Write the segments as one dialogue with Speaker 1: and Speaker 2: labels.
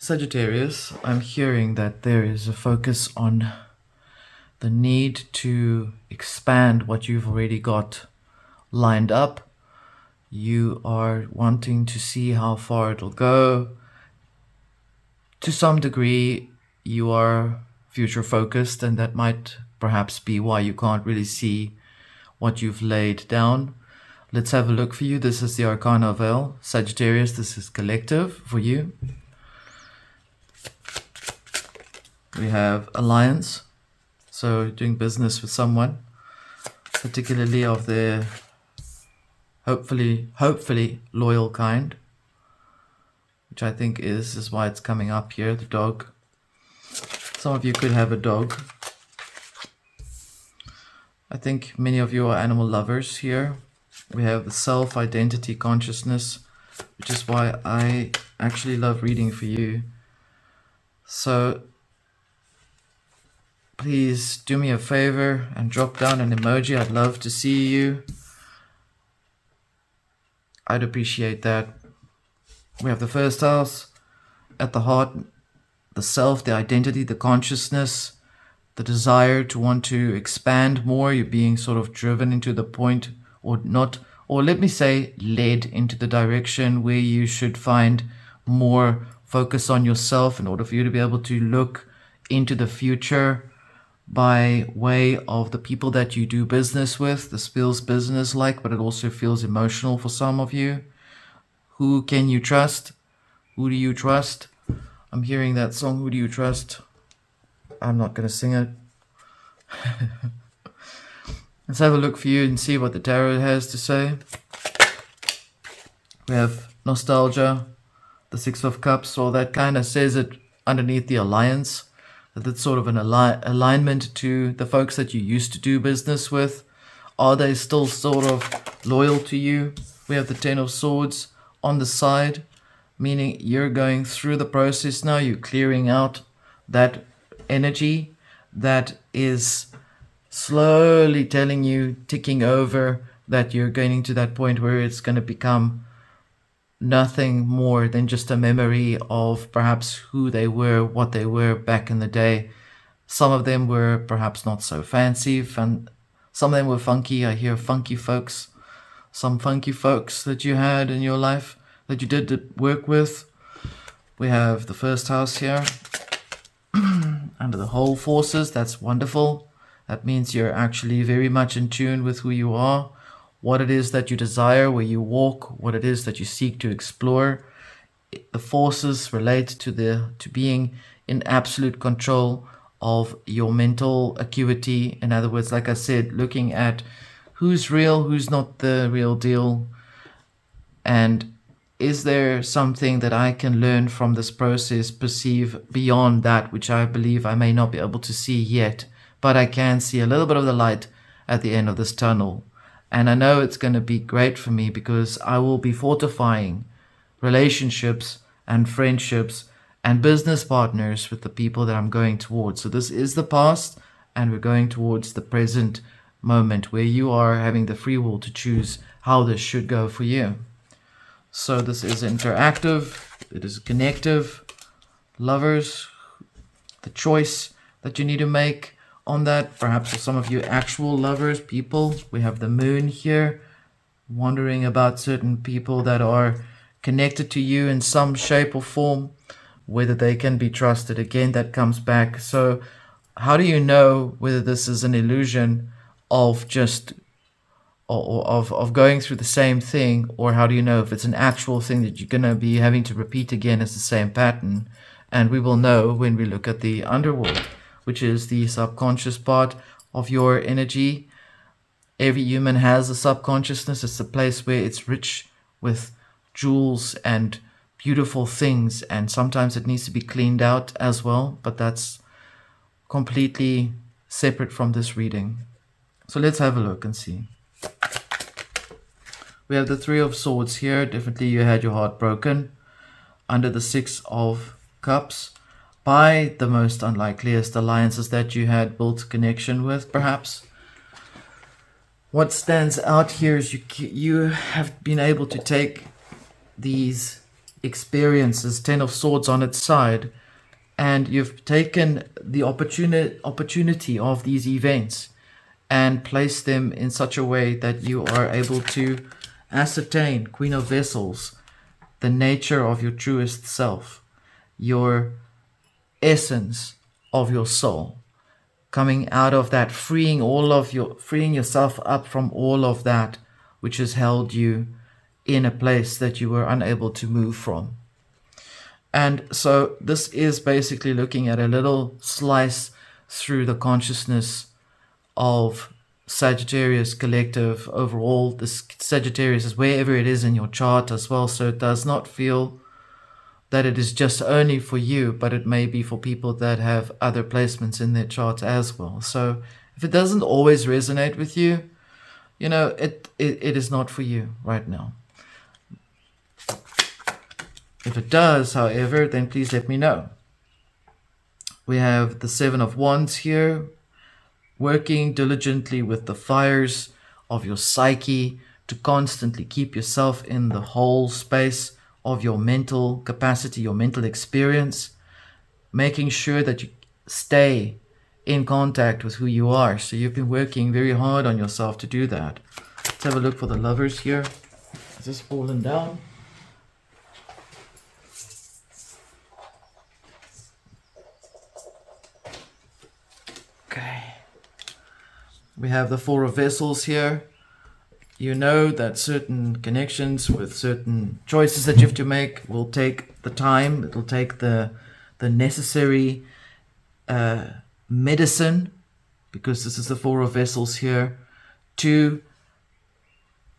Speaker 1: Sagittarius, I'm hearing that there is a focus on the need to expand what you've already got lined up. You are wanting to see how far it'll go. To some degree, you are future focused, and that might perhaps be why you can't really see what you've laid down. Let's have a look for you. This is the Arcana Veil. Sagittarius, this is collective for you. We have alliance, so doing business with someone, particularly of the hopefully loyal kind, which I think is why it's coming up here, the dog. Some of you could have a dog. I think many of you are animal lovers here. We have the self-identity consciousness, which is why I actually love reading for you. So please do me a favor and drop down an emoji. I'd love to see you. I'd appreciate that. We have the first house at the heart, the self, the identity, the consciousness, the desire to want to expand more. You're being sort of driven into the point, or not, or let me say led into the direction where you should find more focus on yourself in order for you to be able to look into the future by way of the people that you do business with. This feels business-like, but it also feels emotional for some of you. Who can you trust? Who do you trust? I'm hearing that song, Who Do You Trust? I'm not going to sing it. Let's have a look for you and see what the tarot has to say. We have nostalgia, the Six of Cups, so that kind of says it underneath the alliance. That's sort of an alignment to the folks that you used to do business with. Are they still sort of loyal to you? We have the Ten of Swords on the side, meaning you're going through the process now. You're clearing out that energy that is slowly telling you, ticking over, that you're getting to that point where it's going to become nothing more than just a memory of perhaps who they were, what they were back in the day. Some of them were perhaps not so fancy, some of them were funky. I hear funky folks, some funky folks that you had in your life that you did work with. We have the first house here under the whole forces. That's wonderful. That means you're actually very much in tune with who you are, what it is that you desire, where you walk, what it is that you seek to explore. The forces relate to being in absolute control of your mental acuity. In other words, like I said, looking at who's real, who's not the real deal, and is there something that I can learn from this process, perceive beyond that which I believe I may not be able to see yet, but I can see a little bit of the light at the end of this tunnel. And I know it's going to be great for me because I will be fortifying relationships and friendships and business partners with the people that I'm going towards. So this is the past, and we're going towards the present moment where you are having the free will to choose how this should go for you. So this is interactive, it is connective. Lovers, the choice that you need to make on that, perhaps for some of you actual lovers, people. We have the moon here, wondering about certain people that are connected to you in some shape or form, whether they can be trusted. Again, that comes back. So how do you know whether this is an illusion of just of going through the same thing, or how do you know if it's an actual thing that you're going to be having to repeat again as the same pattern? And we will know when we look at the underworld, which is the subconscious part of your energy. Every human has a subconsciousness. It's a place where it's rich with jewels and beautiful things, and sometimes it needs to be cleaned out as well, but that's completely separate from this reading. So let's have a look and see. We have the Three of Swords here. Definitely you had your heart broken under the Six of Cups by the most unlikeliest alliances that you had built connection with, perhaps. What stands out here is you have been able to take these experiences, 10 of swords on its side, and you've taken the opportunity of these events and placed them in such a way that you are able to ascertain, Queen of Vessels, the nature of your truest self, your essence of your soul, coming out of that, freeing yourself up from all of that which has held you in a place that you were unable to move from. And so this is basically looking at a little slice through the consciousness of Sagittarius collective overall. This Sagittarius is wherever it is in your chart as well, so it does not feel that it is just only for you, but it may be for people that have other placements in their chart as well. So if it doesn't always resonate with you, you know, it is not for you right now. If it does, however, then please let me know. We have the Seven of Wands here, working diligently with the fires of your psyche to constantly keep yourself in the whole space of your mental capacity, your mental experience, making sure that you stay in contact with who you are. So you've been working very hard on yourself to do that. Let's have a look for the Lovers here. Is this fallen down? Okay. We have the Four of Vessels here. You know that certain connections with certain choices that you have to make will take the time. It will take the necessary medicine, because this is the Four of Vessels here, to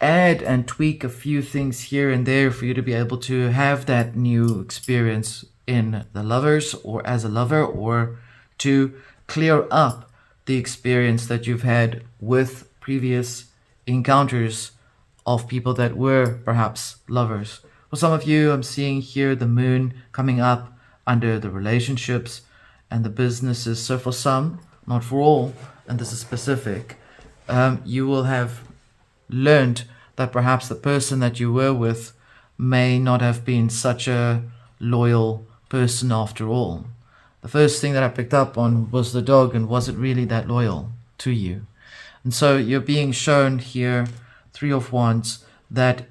Speaker 1: add and tweak a few things here and there for you to be able to have that new experience in the Lovers or as a lover, or to clear up the experience that you've had with previous encounters of people that were perhaps lovers. For some of you, I'm seeing here the moon coming up under the relationships and the businesses. So for some, not for all, and this is specific, you will have learned that perhaps the person that you were with may not have been such a loyal person after all. The first thing that I picked up on was the dog, and was it really that loyal to you? And so you're being shown here, Three of Wands, that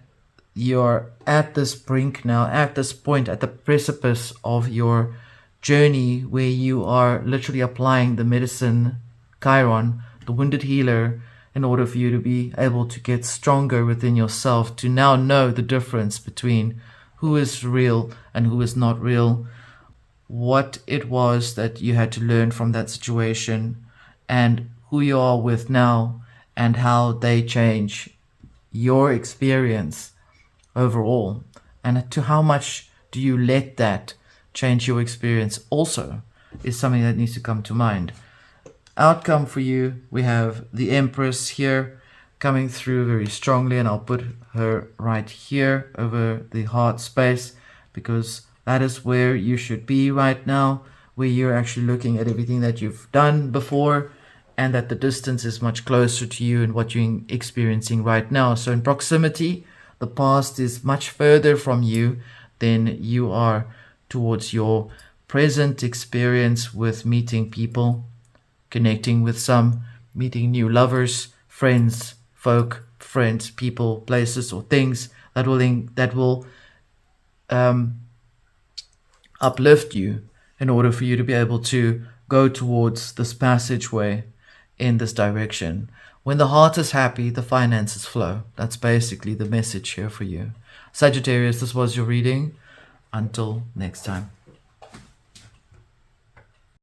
Speaker 1: you're at this brink now, at this point, at the precipice of your journey, where you are literally applying the medicine, Chiron, the wounded healer, in order for you to be able to get stronger within yourself, to now know the difference between who is real and who is not real, what it was that you had to learn from that situation, and who you are with now, and how they change your experience overall, and to how much do you let that change your experience also, is something that needs to come to mind. Outcome for you, we have the Empress here coming through very strongly, and I'll put her right here over the heart space, because that is where you should be right now, where you're actually looking at everything that you've done before, and that the distance is much closer to you and what you're experiencing right now. So in proximity, the past is much further from you than you are towards your present experience with meeting people, connecting with some, meeting new lovers, friends, people, places, or things that will uplift you in order for you to be able to go towards this passageway in this direction. When the heart is happy, the finances flow. That's basically the message here for you. Sagittarius, this was your reading. Until next time.